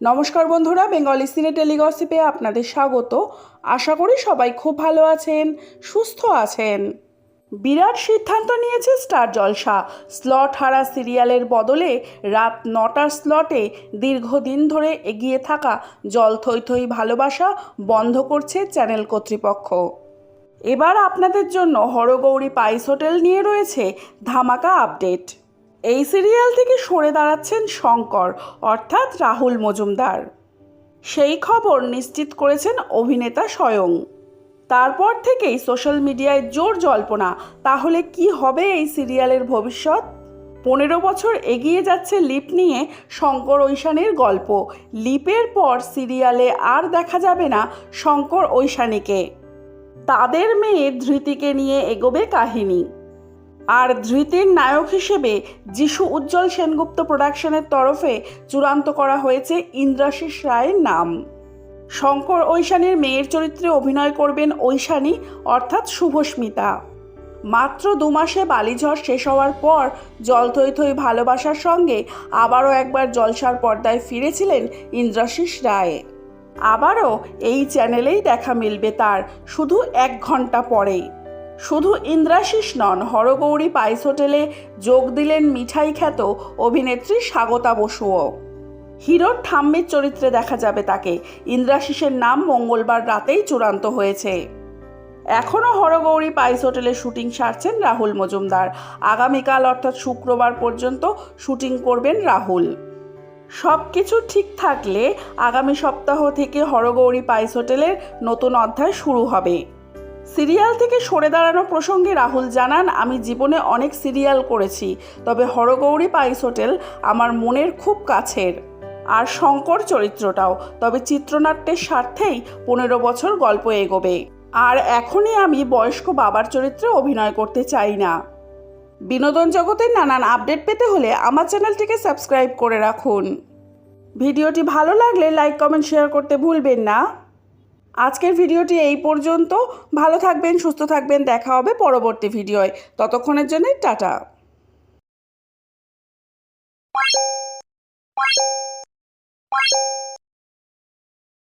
নমস্কার বন্ধুরা, বেঙ্গলি সিনে টেলিগসিপে আপনাদের স্বাগত। আশা করি সবাই খুব ভালো আছেন, সুস্থ আছেন। বিরাট সিদ্ধান্ত নিয়েছে স্টার জলসা। স্লট হারা সিরিয়ালের বদলে রাত 9টার স্লটে দীর্ঘদিন ধরে এগিয়ে থাকা জল থই থই ভালোবাসা বন্ধ করছে চ্যানেল কর্তৃপক্ষ। এবার আপনাদের জন্য হরগৌরী পাইস হোটেল নিয়ে রয়েছে ধামাকা আপডেট। এই সিরিয়াল থেকে সরে দাঁড়াচ্ছেন শঙ্কর অর্থাৎ রাহুল মজুমদার। সেই খবর নিশ্চিত করেছেন অভিনেতা স্বয়ং। তারপর থেকেই সোশ্যাল মিডিয়ায় জোর জল্পনা, তাহলে কি হবে এই সিরিয়ালের ভবিষ্যৎ। 15 বছর এগিয়ে যাচ্ছে লিপ নিয়ে শঙ্কর ঐশানীর গল্প। লিপের পর সিরিয়ালে আর দেখা যাবে না শঙ্কর ঐশানীকে। তাদের মেয়ে ধৃতিকে নিয়ে এগোবে কাহিনী। আর ধৃতির নায়ক হিসেবে যিশু উজ্জ্বল সেনগুপ্ত প্রোডাকশনের তরফে চূড়ান্ত করা হয়েছে ইন্দ্রাশিস রায়ের নাম। শঙ্কর ঐশানীর মেয়ের চরিত্রে অভিনয় করবেন ঐশানী অর্থাৎ শুভস্মিতা। মাত্র 2 মাসে বালিঝড় শেষ হওয়ার পর জল থই থই ভালোবাসার সঙ্গে আবারও একবার জলসার পর্দায় ফিরেছিলেন ইন্দ্রাশিস রায়। আবারও এই চ্যানেলেই দেখা মিলবে তার, শুধু 1 ঘন্টা পরেই। শুধু ইন্দ্রাশিস নন, হরগৌরী পাইস হোটেলে যোগ দিলেন মিঠাই খ্যাত অভিনেত্রী স্বাগতা বসুও। হিরোর ঠাম্মির চরিত্রে দেখা যাবে তাকে। ইন্দ্রাশিসের নাম মঙ্গলবার রাতেই চূড়ান্ত হয়েছে। এখনও হরগৌরী পাইস হোটেলে শুটিং সারছেন রাহুল মজুমদার। আগামীকাল অর্থাৎ শুক্রবার পর্যন্ত শুটিং করবেন রাহুল। সব কিছু ঠিক থাকলে আগামী সপ্তাহ থেকে হরগৌরী পাইস হোটেলের নতুন অধ্যায় শুরু হবে। সিরিয়াল থেকে সরে দাঁড়ানো প্রসঙ্গে রাহুল জানান, আমি জীবনে অনেক সিরিয়াল করেছি, তবে হরগৌরী পাইস হোটেল আমার মনের খুব কাছের। আর শঙ্কর চরিত্রটাও। তবে চিত্রনাট্যের স্বার্থেই 15 বছর গল্প এগোবে। আর এখনই আমি বয়স্ক বাবার চরিত্রে অভিনয় করতে চাই না। বিনোদন জগতের নানান আপডেট পেতে হলে আমার চ্যানেলটিকে সাবস্ক্রাইব করে রাখুন। ভিডিওটি ভালো লাগলে লাইক, কমেন্ট, শেয়ার করতে ভুলবেন না। আজকের ভিডিওটি এই পর্যন্ত। ভালো থাকবেন, সুস্থ থাকবেন। দেখা হবে পরবর্তী ভিডিওয়। ততক্ষণের জন্য টাটা।